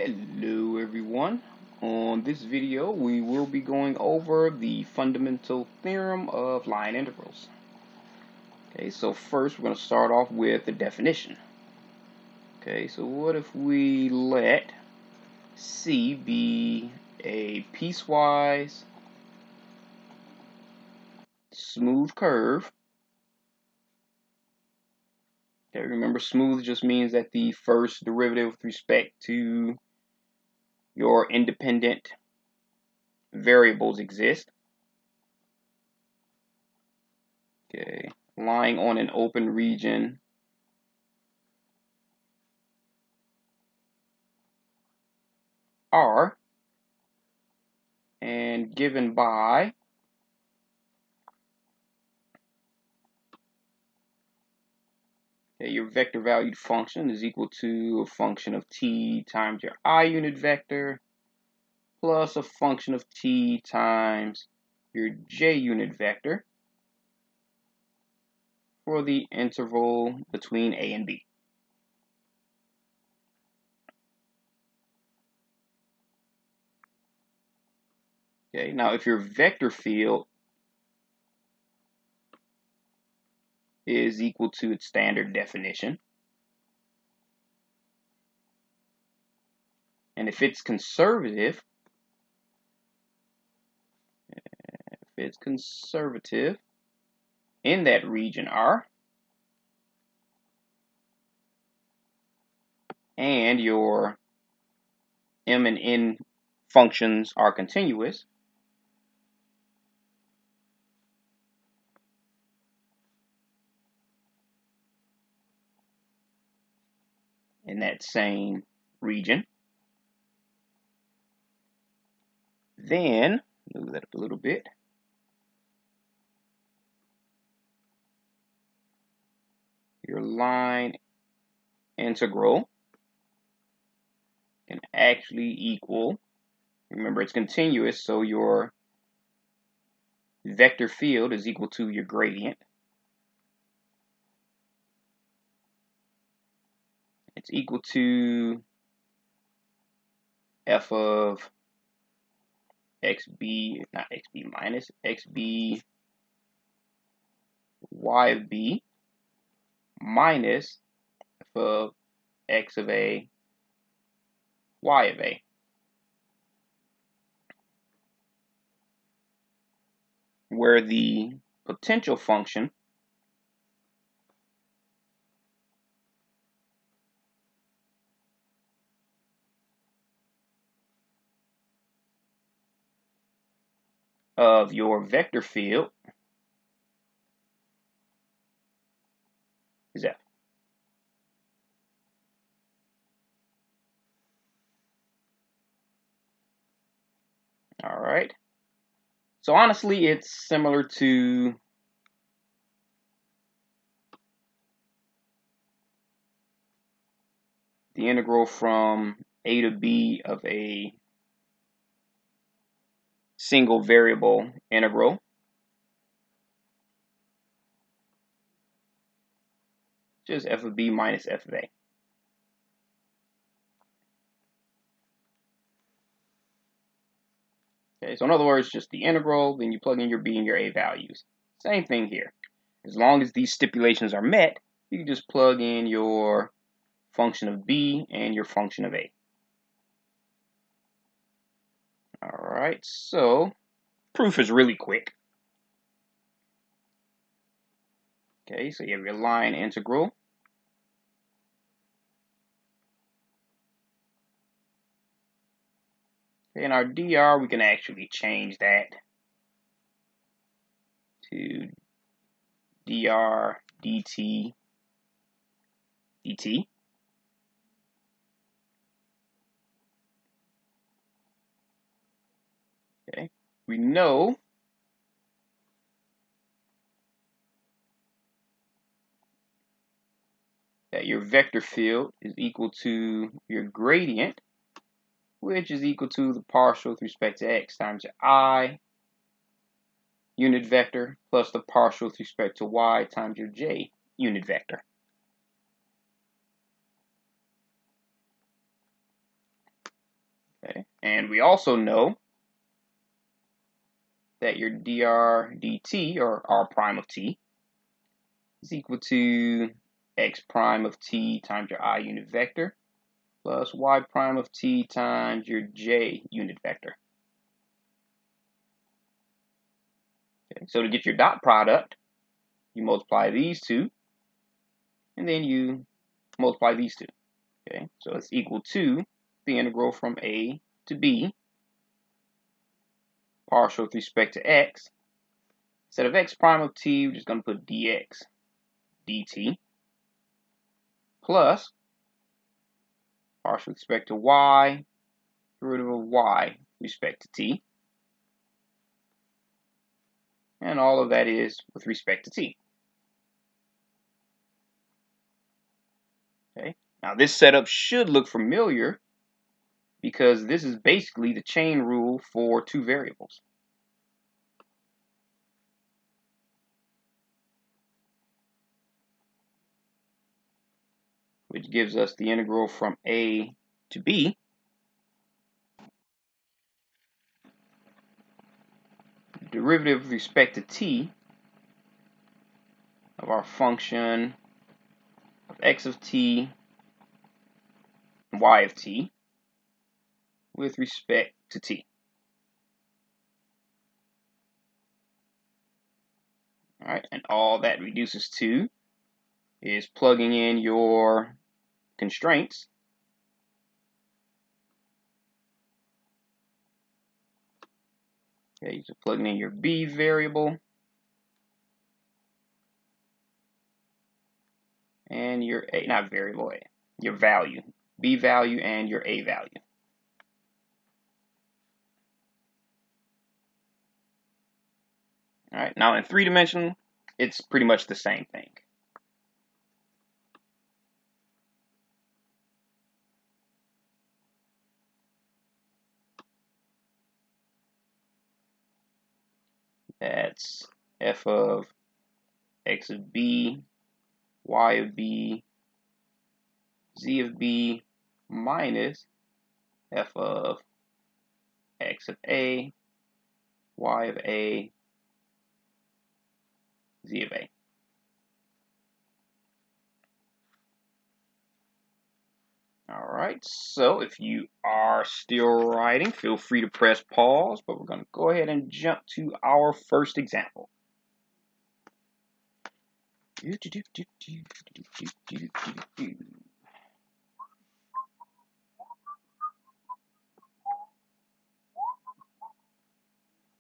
Hello everyone. On this video we will be going over the fundamental theorem of line integrals. Okay, so first we're going to start off with the definition. Okay, so what if we let C be a piecewise smooth curve. Okay, remember smooth just means that the first derivative with respect to your independent variables exist. Okay, lying on an open region R and given by your vector valued function is equal to a function of t times your I unit vector plus a function of t times your j unit vector for the interval between a and b. Okay, now if your vector field is equal to its standard definition, and if it's conservative, in that region R, and your m and n functions are continuous, in that same region, then move that up a little bit. Your line integral can actually equal, remember it's continuous, so your vector field is equal to your gradient. It's equal to f of xb, not xb minus, xb y of b minus f of x of a y of a. Where the potential function of your vector field is f. All right. So honestly, it's similar to the integral from a to b of a single variable integral. Just f of b minus f of a. Okay, so in other words, just the integral, then you plug in your b and your a values. Same thing here. As long as these stipulations are met, you can just plug in your function of b and your function of a. All right, so proof is really quick. Okay, so you have your line integral. In our dr, we can actually change that to dr dt dt. Okay, we know that your vector field is equal to your gradient, which is equal to the partial with respect to x times your I unit vector plus the partial with respect to y times your j unit vector. And we also know that your dr dt, or r prime of t, is equal to x prime of t times your I unit vector plus y prime of t times your j unit vector. Okay, so to get your dot product, you multiply these two, and then you multiply these two. Okay, so it's equal to the integral from a to b, partial with respect to x. Instead of x prime of t, we're just going to put dx dt plus partial with respect to y, derivative of y with respect to t. And all of that is with respect to t. Okay. Now this setup should look familiar because this is basically the chain rule for two variables. Which gives us the integral from a to b. Derivative with respect to t of our function of x of t and y of t with respect to t. All right, and all that reduces to is plugging in your constraints. Okay, so plugging in your b variable and your a, not variable a, your value, b value and your a value. All right, now in three-dimensional, it's pretty much the same thing. That's f of x of b, y of b, z of b minus f of x of a, y of a, z of a. All right, so if you are still writing, feel free to press pause, but we're going to go ahead and jump to our first example.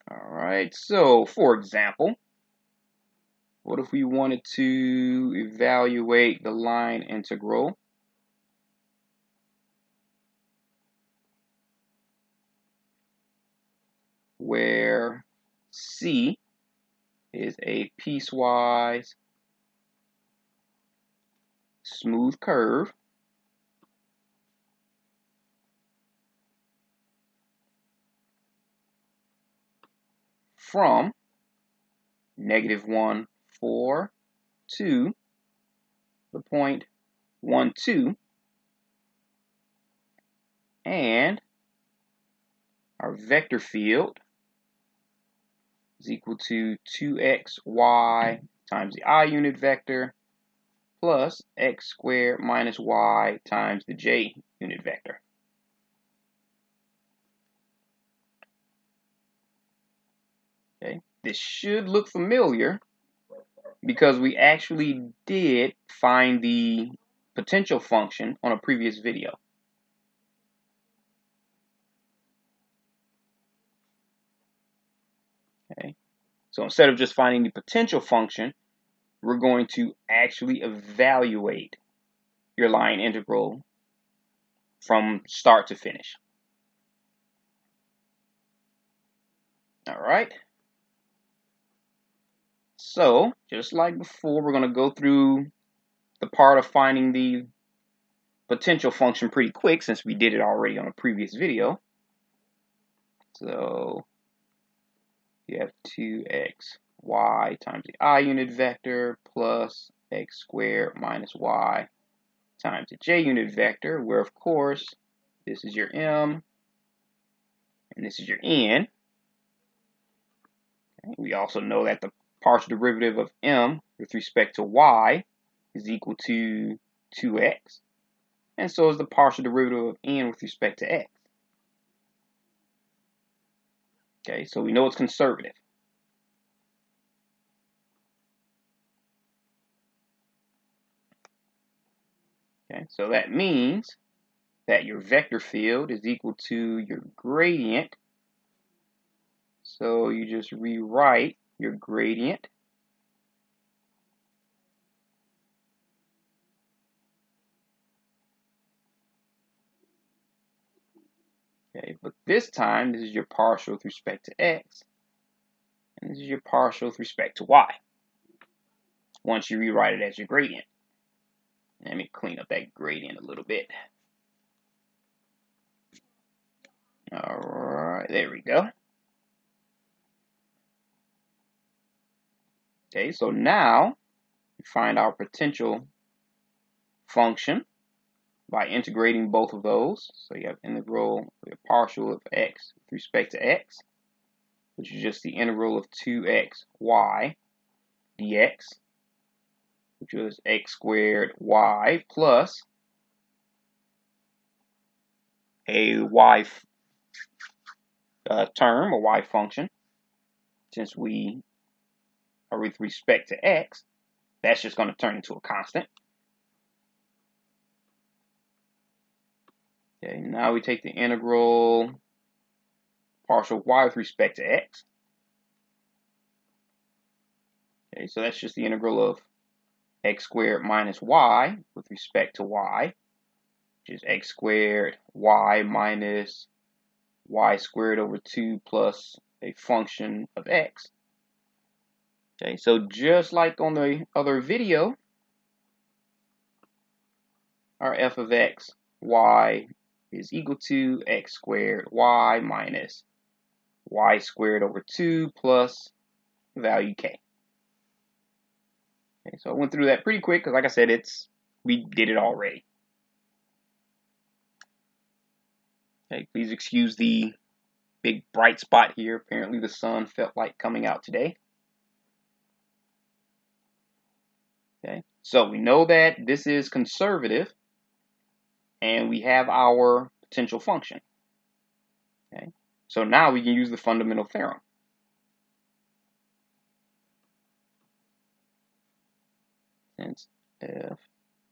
All right, so for example, what if we wanted to evaluate the line integral where C is a piecewise smooth curve from -1, 4 to the point 1, 2, and our vector field is equal to 2xy times the I unit vector plus x squared minus y times the j unit vector. Okay, this should look familiar because we actually did find the potential function on a previous video. Okay, so instead of just finding the potential function, we're going to actually evaluate your line integral from start to finish. All right. So just like before, we're going to go through the part of finding the potential function pretty quick since we did it already on a previous video. So you have 2xy times the I unit vector plus x squared minus y times the j unit vector, where of course this is your m and this is your n. Okay. We also know that the partial derivative of m with respect to y is equal to 2x, and so is the partial derivative of n with respect to x. Okay, so we know it's conservative. Okay, so that means that your vector field is equal to your gradient. So you just rewrite your gradient okay, but this time this is your partial with respect to x, and this is your partial with respect to y. Once you rewrite it as your gradient. Let me clean up that gradient a little bit. Alright, there we go. Okay, so now we find our potential function by integrating both of those. So you have integral, the partial of x with respect to x, which is just the integral of 2x y dx, which was x squared y plus a y term, a y function. Since we are with respect to x, that's just going to turn into a constant. Okay, now we take the integral partial y with respect to x. Okay, so that's just the integral of x squared minus y with respect to y, which is x squared y minus y squared over 2 plus a function of x. Okay, so just like on the other video, our f of x, y is equal to x squared y minus y squared over 2 plus value k. Okay, so I went through that pretty quick because, like I said, we did it already. Okay, please excuse the big bright spot here. Apparently the sun felt like coming out today. Okay, so we know that this is conservative, and we have our potential function. Okay, so now we can use the fundamental theorem. Since f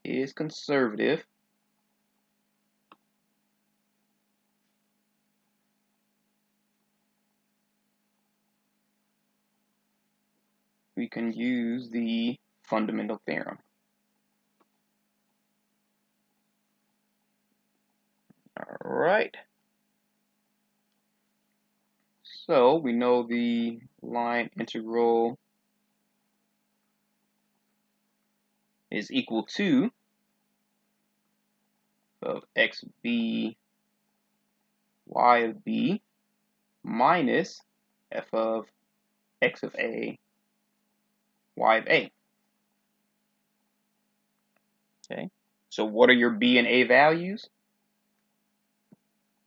is conservative, we can use the fundamental theorem. All right. So we know the line integral is equal to of x of b y of b minus f of x of a y of a. Okay, so what are your b and a values?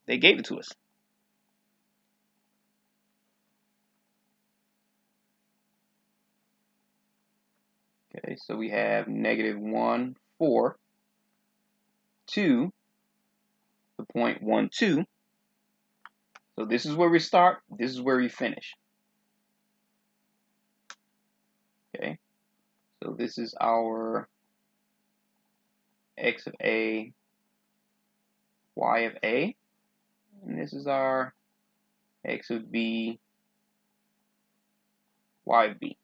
They gave it to us. Okay, so we have -1, 4, 2, the 0.12. So this is where we start, this is where we finish. Okay, so this is our x of a, y of a, and this is our x of b, y of b.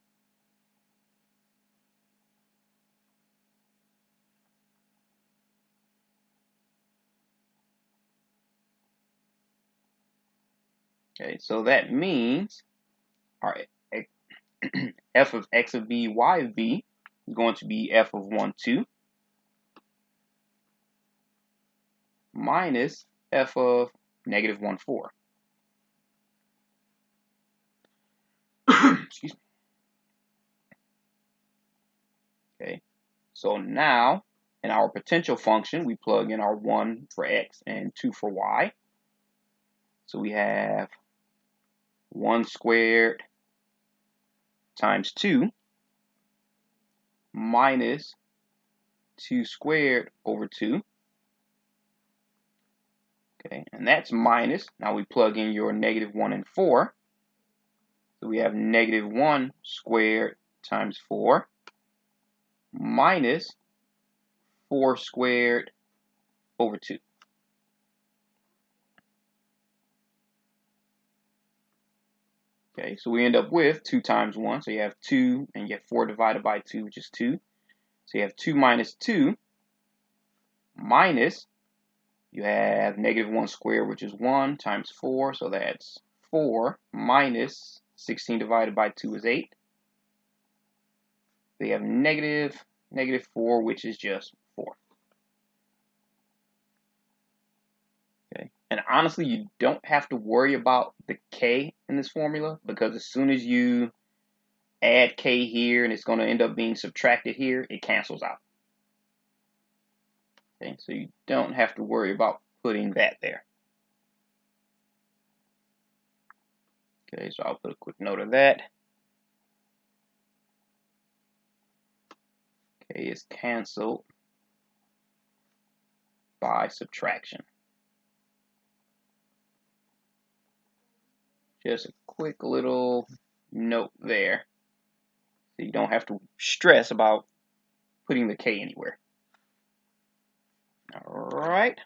Okay, so that means our f of x of b, y of b is going to be f of 1, 2 minus f of -1, 4. Excuse me. Okay, so now in our potential function, we plug in our 1 for x and 2 for y. So we have 1 squared times 2 minus 2 squared over 2. Okay, and that's minus. Now we plug in your -1 and 4. So we have -1 squared times 4 minus 4 squared over 2. Okay, so we end up with 2 times 1. So you have 2, and you have 4 divided by 2, which is 2. So you have 2 minus 2 minus, you have -1 squared, which is 1, times 4. So that's 4 minus 16 divided by 2 is 8. So you have -4, which is just 4. Okay. And honestly, you don't have to worry about the k in this formula, because as soon as you add k here and it's going to end up being subtracted here, it cancels out. Okay, so you don't have to worry about putting that there. Okay, so I'll put a quick note of that. K is canceled by subtraction. Just a quick little note there, so you don't have to stress about putting the k anywhere. All right.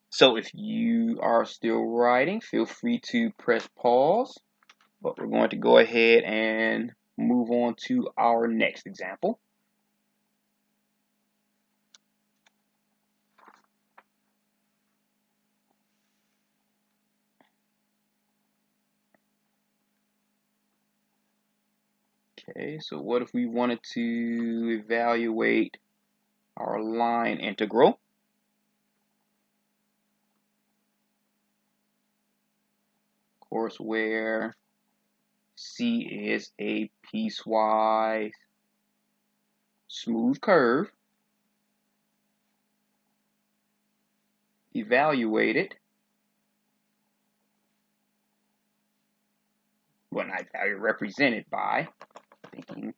So if you are still writing, feel free to press pause, but we're going to go ahead and move on to our next example. Okay, so what if we wanted to evaluate our line integral? Of course, where C is a piecewise smooth curve. Evaluate it. Well, not evaluate, represented by, thinking,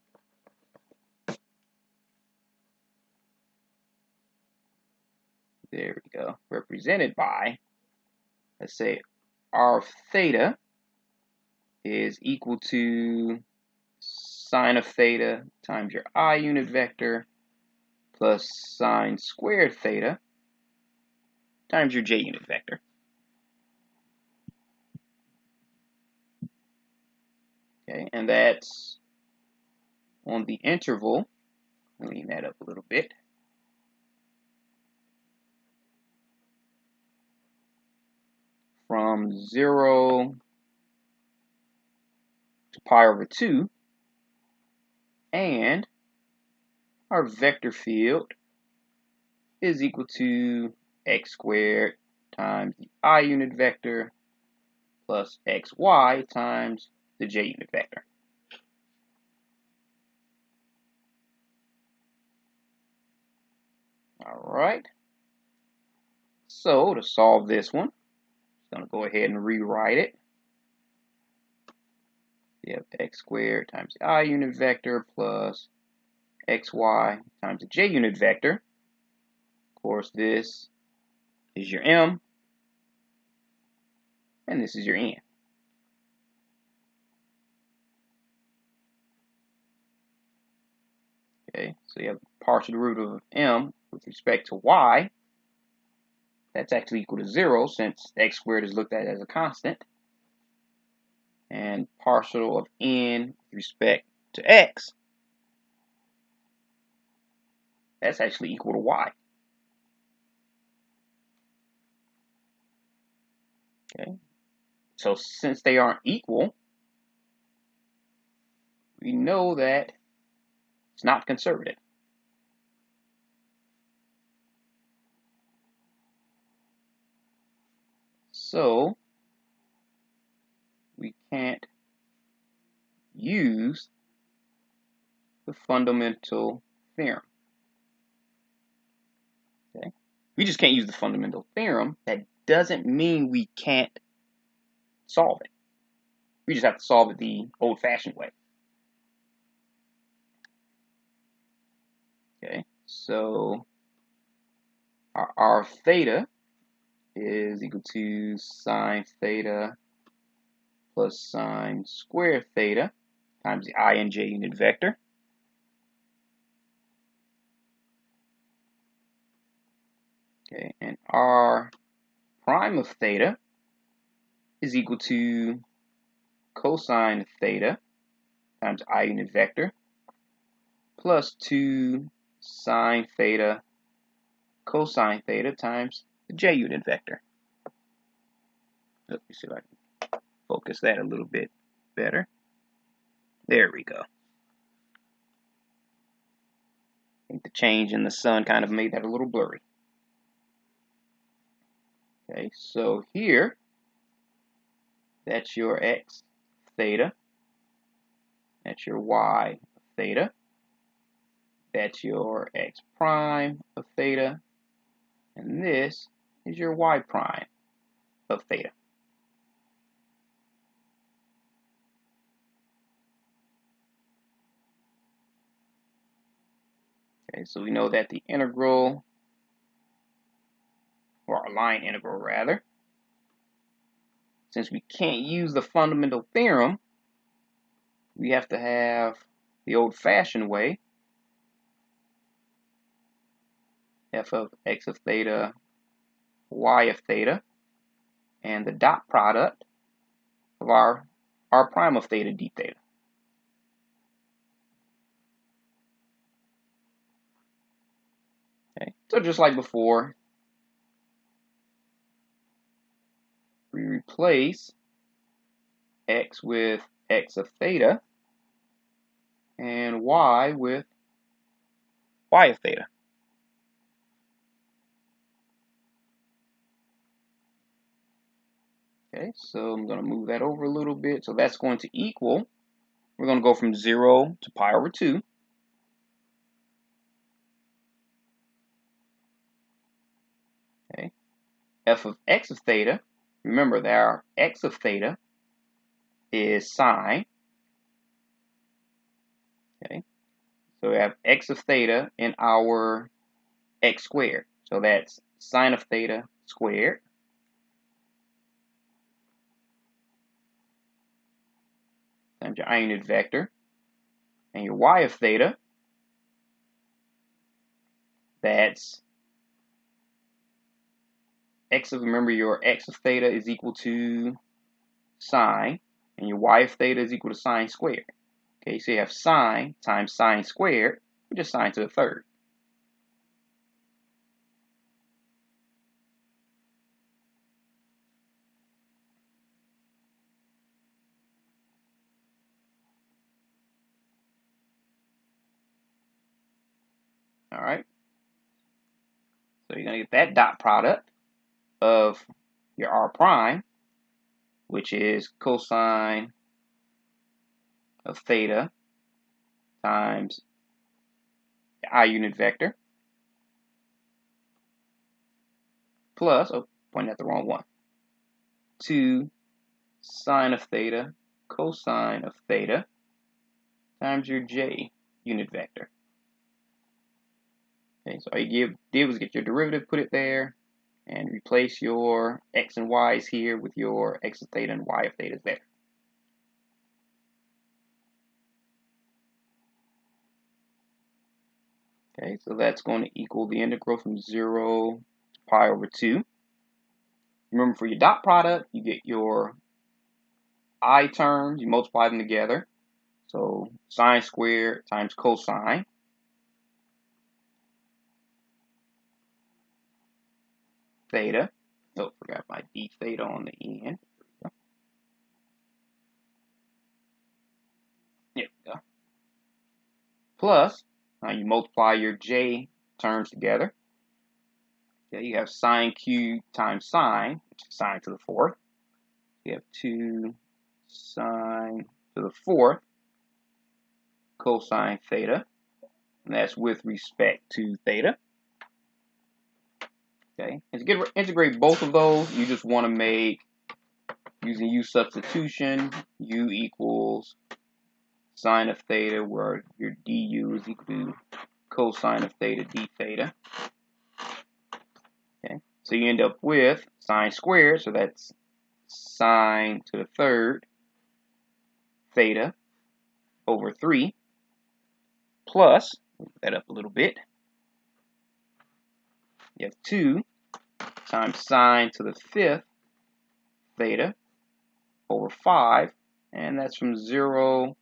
there we go, represented by, let's say r of theta is equal to sine of theta times your I unit vector plus sine squared theta times your j unit vector. Okay, and that's on the interval. Clean that up a little bit. From 0 to pi over 2, and our vector field is equal to x squared times the I unit vector plus xy times the j unit vector. All right. So to solve this one, I'm going to go ahead and rewrite it. You have x squared times the I unit vector plus xy times the j unit vector. Of course, this is your m, and this is your n. Okay, so you have partial derivative of m with respect to y. That's actually equal to 0, since x squared is looked at as a constant. And partial of n with respect to x, that's actually equal to y. Okay, so since they aren't equal, we know that it's not conservative. So we can't use the fundamental theorem. Okay, we just can't use the fundamental theorem. That doesn't mean we can't solve it. We just have to solve it the old-fashioned way. Okay, so our r theta is equal to sine theta plus sine square theta times the I and j unit vector. Okay, and r prime of theta is equal to cosine theta times I unit vector plus 2 sine theta cosine theta times the j unit vector. Let me see if I can focus that a little bit better. There we go. I think the change in the sun kind of made that a little blurry. Okay, so here, that's your x theta, that's your y theta, that's your x prime of theta, and this is your y prime of theta. Okay, so we know that the integral, or our line integral rather, since we can't use the fundamental theorem, we have to have the old-fashioned way, f of x of theta, y of theta, and the dot product of our r prime of theta d theta. Okay, so just like before, we replace x with x of theta and y with y of theta. Okay, so I'm going to move that over a little bit. So that's going to equal, we're going to go from 0 to pi over 2. Okay, f of x of theta, remember that our x of theta is sine. Okay, so we have x of theta in our x squared. So that's sine of theta squared times your I unit vector, and your y of theta, that's x of, remember your x of theta is equal to sine, and your y of theta is equal to sine squared. Okay, so you have sine times sine squared, which is sine to the third. All right, so you're going to get that dot product of your r prime, which is cosine of theta times the I unit vector, plus, oh, pointing at the wrong one, 2 sine of theta cosine of theta times your j unit vector. Okay, so all you did was get your derivative, put it there, and replace your x and y's here with your x of theta and y of theta there. Okay, so that's going to equal the integral from 0 to pi over 2. Remember, for your dot product, you get your I terms, you multiply them together. So sine squared times cosine. Theta. Oh, forgot my d theta on the end. There we go. Plus, now you multiply your j terms together. Okay, you have sine cubed times sine, which is sine to the fourth. You have 2 sine to the fourth cosine theta, and that's with respect to theta. Okay, and to integrate both of those, you just want to make, using u substitution, u equals sine of theta, where your du is equal to cosine of theta d theta. Okay, so you end up with sine squared, so that's sine to the third theta over 3 plus, move that up a little bit, you have 2 times sine to the fifth theta over 5, and that's from 0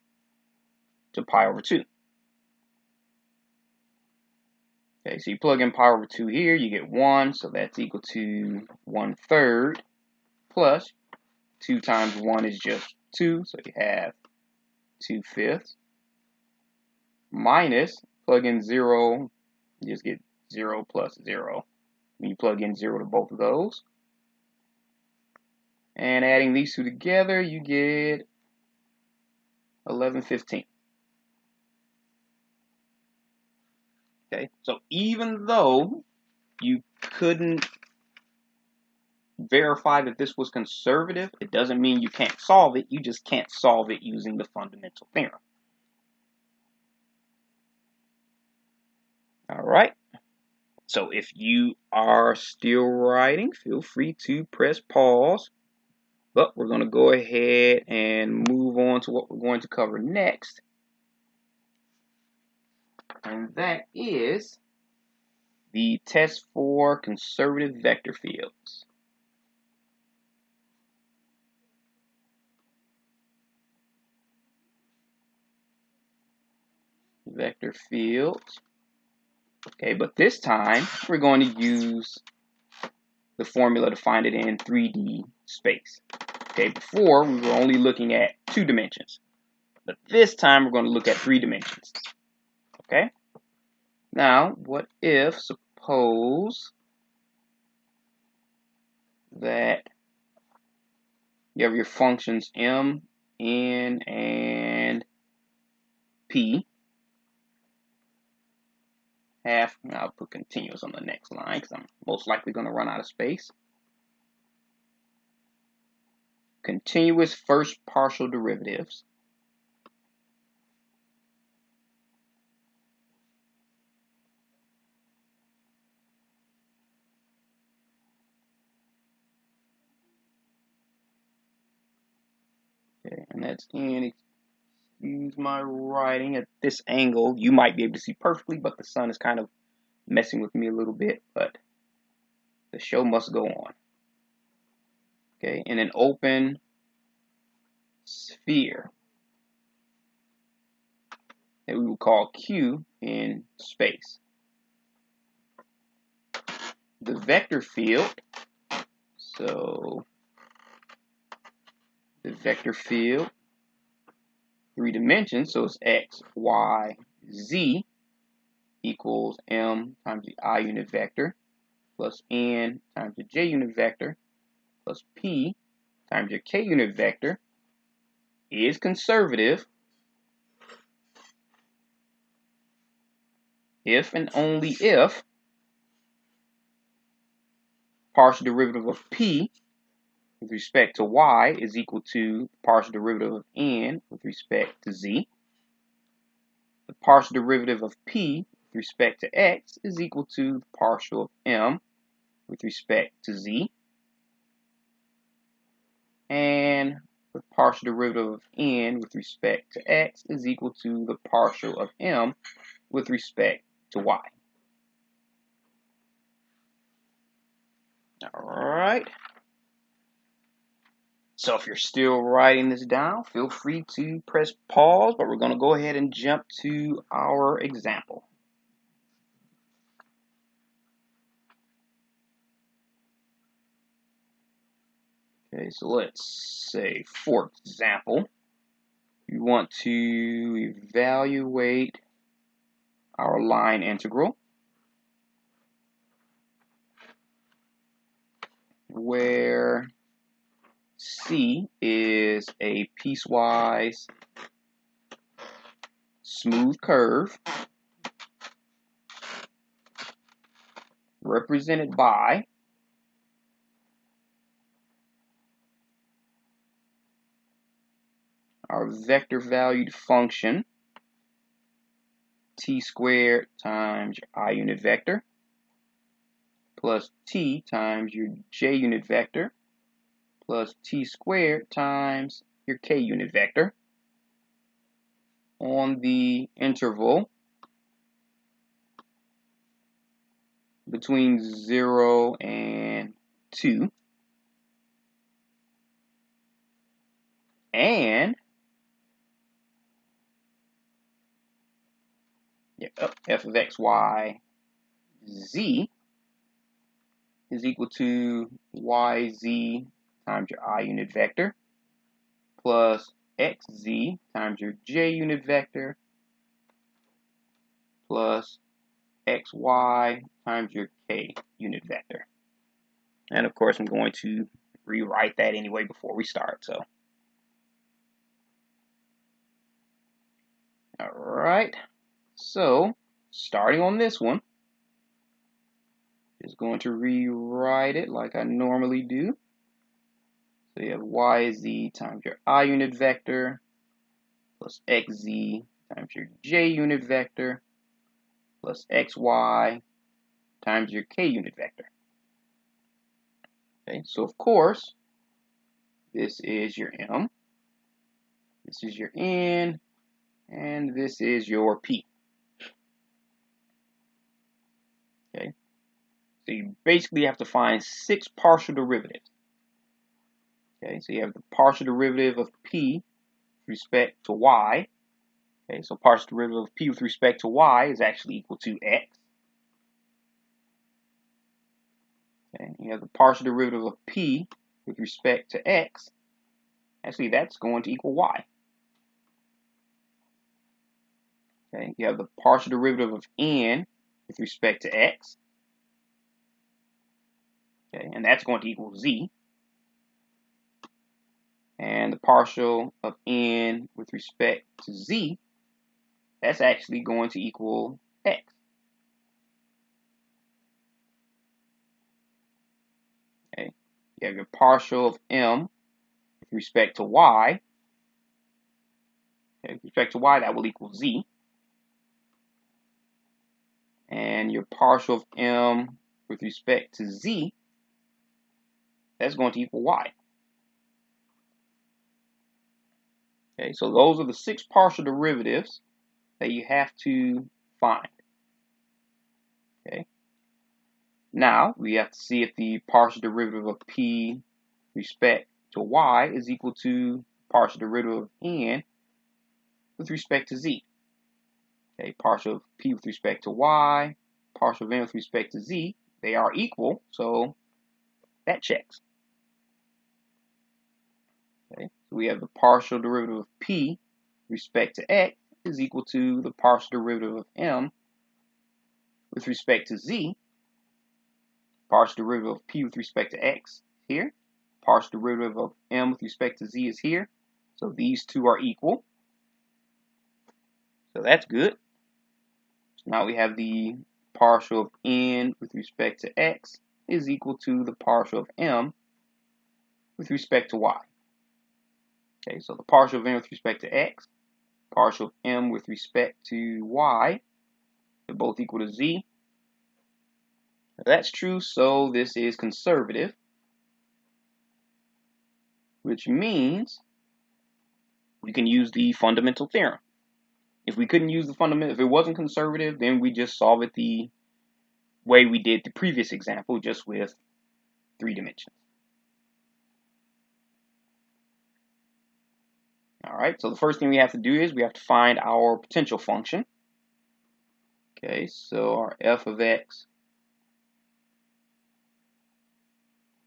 to pi over 2. Okay, so you plug in pi over 2 here, you get 1, so that's equal to 1/3 plus 2 times 1 is just 2, so you have 2/5 minus, plug in 0, you just get 0 plus 0. When you plug in 0 to both of those, and adding these two together, you get 11/15. Okay, so even though you couldn't verify that this was conservative, it doesn't mean you can't solve it. You just can't solve it using the fundamental theorem. All right. So if you are still writing, feel free to press pause. But we're going to go ahead and move on to what we're going to cover next. And that is the test for conservative vector fields. Vector fields. Okay, but this time we're going to use the formula to find it in 3D space. Okay, before we were only looking at 2 dimensions, but this time we're going to look at 3 dimensions. Okay, now what if, suppose that you have your functions m, n, and p. I'll put continuous on the next line because I'm most likely going to run out of space. Continuous first partial derivatives. Okay, and that's in, excuse my writing, at this angle. You might be able to see perfectly, but the sun is kind of messing with me a little bit, but the show must go on. Okay, in an open sphere that we will call Q in space. The vector field, so the vector field, 3 dimensions, so it's x, y, z equals m times the I unit vector plus n times the j unit vector plus p times your k unit vector is conservative if and only if partial derivative of p with respect to y is equal to partial derivative of n with respect to z. The partial derivative of p with respect to x is equal to the partial of m with respect to z. And the partial derivative of n with respect to x is equal to the partial of m with respect to y. All right. So if you're still writing this down, feel free to press pause, but we're going to go ahead and jump to our example. Okay, so let's say, for example, we want to evaluate our line integral where C is a piecewise smooth curve represented by our vector valued function t squared times your I unit vector plus t times your j unit vector plus t squared times your k unit vector on the interval between 0 and 2, and f of x, y, z is equal to yz times your I unit vector plus xz times your j unit vector plus xy times your k unit vector. And of course, I'm going to rewrite that anyway before we start. So, all right. So, starting on this one, just going to rewrite it like I normally do. So you have yz times your I unit vector plus xz times your j unit vector plus xy times your k unit vector. Okay, so of course, this is your m, this is your n, and this is your p. Okay, so you basically have to find 6 partial derivatives. Okay, so you have the partial derivative of p with respect to y. Okay, so partial derivative of p with respect to y is actually equal to x. Okay, you have the partial derivative of p with respect to x. Actually, that's going to equal y. Okay, you have the partial derivative of n with respect to x. Okay, and that's going to equal z. And the partial of n with respect to z, that's actually going to equal x. Okay, you have your partial of m with respect to y. Okay, with respect to y, that will equal z. And your partial of m with respect to z, that's going to equal y. Okay, so those are the 6 partial derivatives that you have to find. Okay. Now, we have to see if the partial derivative of p with respect to y is equal to partial derivative of n with respect to z. Okay, partial of p with respect to y, partial of n with respect to z, they are equal, so that checks. Okay, so we have the partial derivative of p with respect to x is equal to the partial derivative of m with respect to z. Partial derivative of p with respect to x here. Partial derivative of m with respect to z is here. So these two are equal. So that's good. So now we have the partial of n with respect to x is equal to the partial of m with respect to y. Okay, so the partial of n with respect to x, partial of m with respect to y, they're both equal to z. If that's true, so this is conservative, which means we can use the fundamental theorem. If we couldn't use the fundamental, if it wasn't conservative, then we just solve it the way we did the previous example, just with 3 dimensions. All right, so the first thing we have to do is we have to find our potential function. Okay, so our f of x,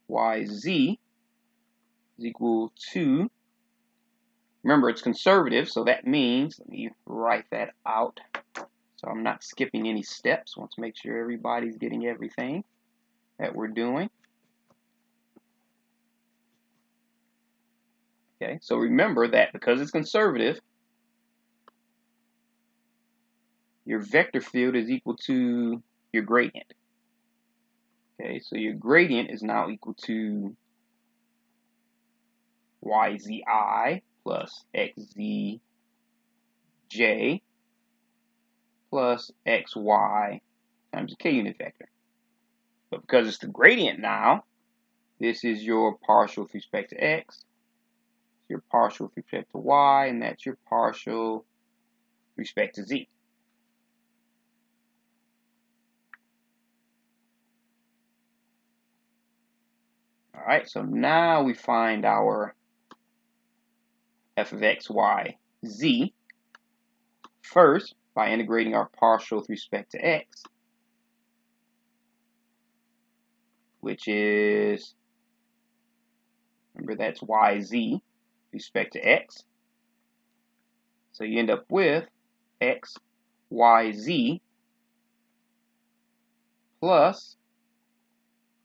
y, z is equal to, remember it's conservative, so that means, let me write that out so I'm not skipping any steps. I want to make sure everybody's getting everything that we're doing. Okay, so remember that because it's conservative, your vector field is equal to your gradient. Okay, so your gradient is now equal to yzi plus xzj plus xy times the k-unit vector. But because it's the gradient now, this is your partial with respect to x, your partial with respect to y, and that's your partial with respect to z. All right, so now we find our f of x, y, z first by integrating our partial with respect to x, which is, remember that's yz with respect to x. So you end up with x, yz plus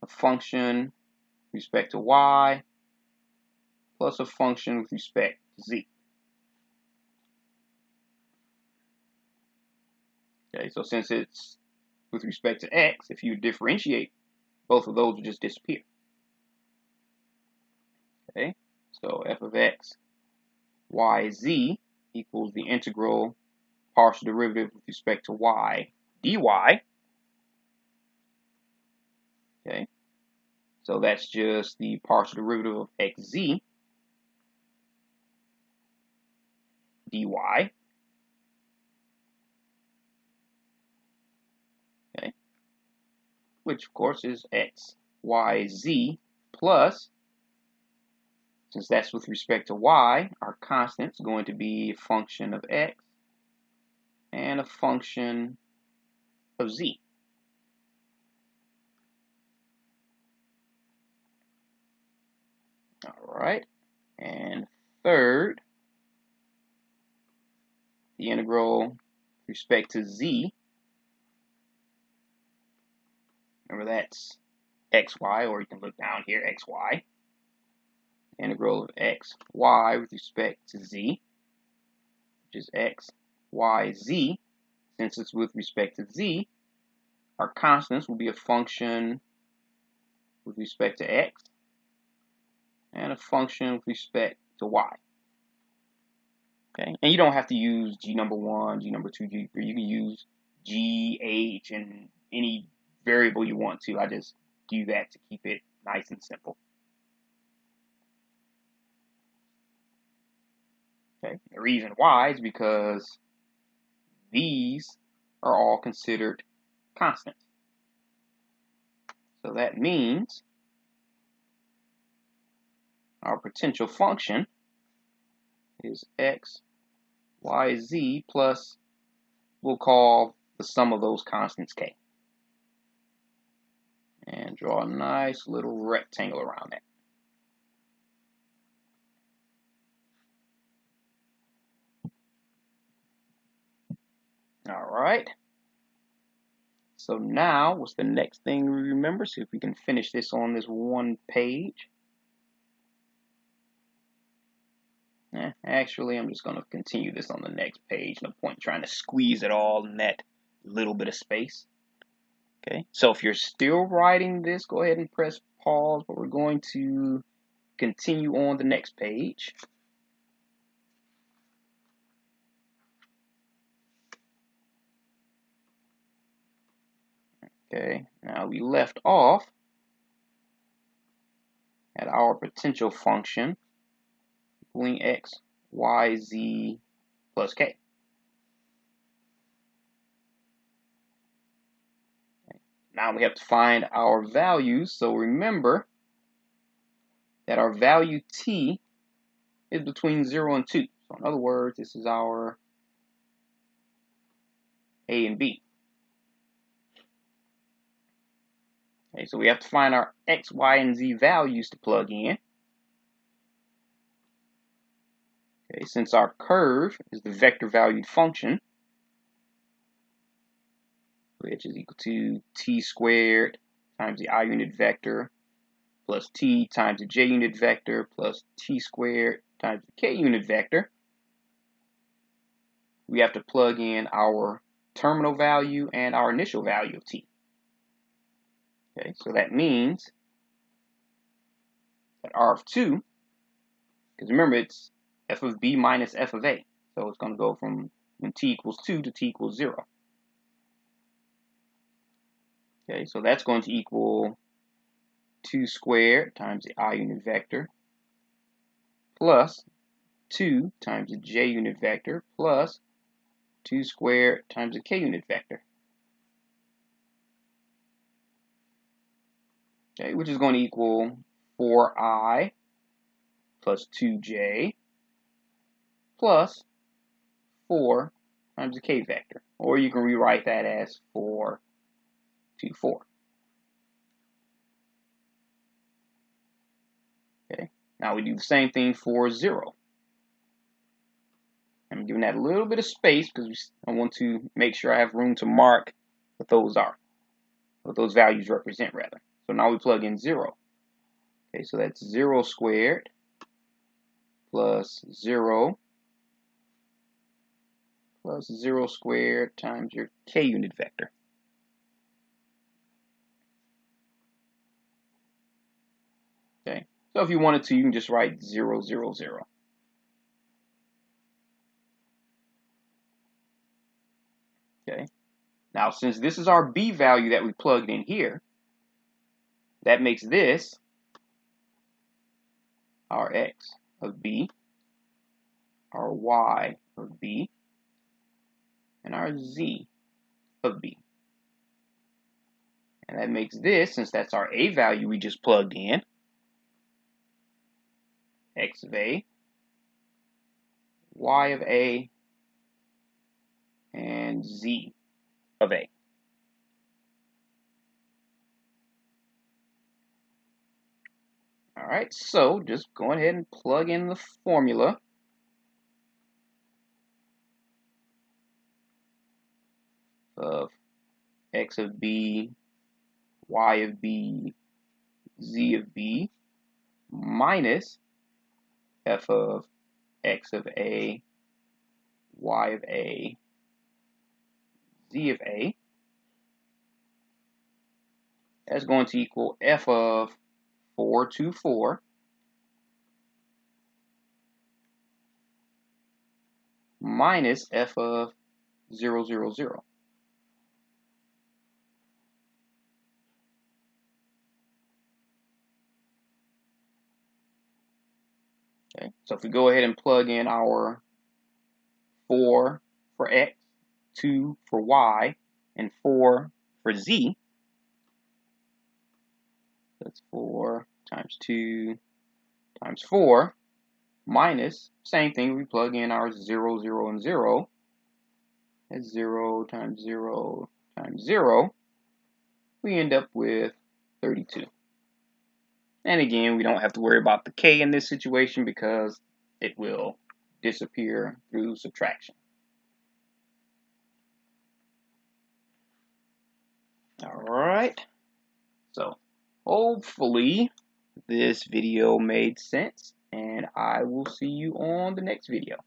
a function with respect to y plus a function with respect to z. Okay, so since it's with respect to x, if you differentiate, both of those will just disappear. Okay, so f of x, yz equals the integral partial derivative with respect to y dy. Okay, so that's just the partial derivative of xz dy. Okay, which of course is x, y, z plus, since that's with respect to y, our constant is going to be a function of x and a function of z. All right, and third, the integral with respect to z, remember that's xy, or you can look down here, xy. Integral of x, y with respect to z, which is x, y, z. Since it's with respect to z, our constants will be a function with respect to x and a function with respect to y. Okay, and you don't have to use g number 1, g number 2, g3. You can use g, h, and any variable you want to. I just do that to keep it nice and simple. Okay, the reason why is because these are all considered constants. So that means our potential function is x, y, z plus, we'll call the sum of those constants k. And draw a nice little rectangle around that. All right. So now, what's the next thing we remember? See if we can finish this on this one page. Actually, I'm just going to continue this on the next page. No point trying to squeeze it all in that little bit of space. Okay, so if you're still writing this, go ahead and press pause, but we're going to continue on the next page. Okay, now we left off at our potential function equaling x, y, z plus k. Now we have to find our values. So remember that our value t is between 0 and 2. So in other words, this is our a and b. Okay, so we have to find our x, y, and z values to plug in. Okay, since our curve is the vector valued function, which is equal to t squared times the I unit vector plus t times the j unit vector plus t squared times the k unit vector, we have to plug in our terminal value and our initial value of t. Okay, so that means that R of 2, because remember it's f of b minus f of a, so it's going to go from when t equals 2 to t equals 0. Okay, so that's going to equal 2 squared times the I unit vector plus 2 times the j unit vector plus 2 squared times the k unit vector. Okay, which is going to equal 4i plus 2j plus 4 times the k vector. Or you can rewrite that as 4, 2, 4. Okay, now we do the same thing for 0. I'm giving that a little bit of space because I want to make sure I have room to mark what those are, what those values represent, rather. So now we plug in 0. Okay, so that's 0 squared plus 0 plus 0 squared times your k unit vector. Okay, so if you wanted to, you can just write 0, 0, 0. Okay, now since this is our b value that we plugged in here, that makes this our x of b, our y of b, and our z of b. And that makes this, since that's our a value we just plugged in, x of a, y of a, and z of a. Alright, so just go ahead and plug in the formula of x of b, y of b, z of b, minus f of x of a, y of a, z of a. That's going to equal f of 4, 2, 4 minus f of 0, 0, 0. Okay, so if we go ahead and plug in our 4 for x, 2 for y, and 4 for z, that's 4 times 2 times 4 minus, same thing, we plug in our 0, 0, and 0. That's 0 times 0 times 0. We end up with 32. And again, we don't have to worry about the k in this situation because it will disappear through subtraction. Alright, so hopefully this video made sense, and I will see you on the next video.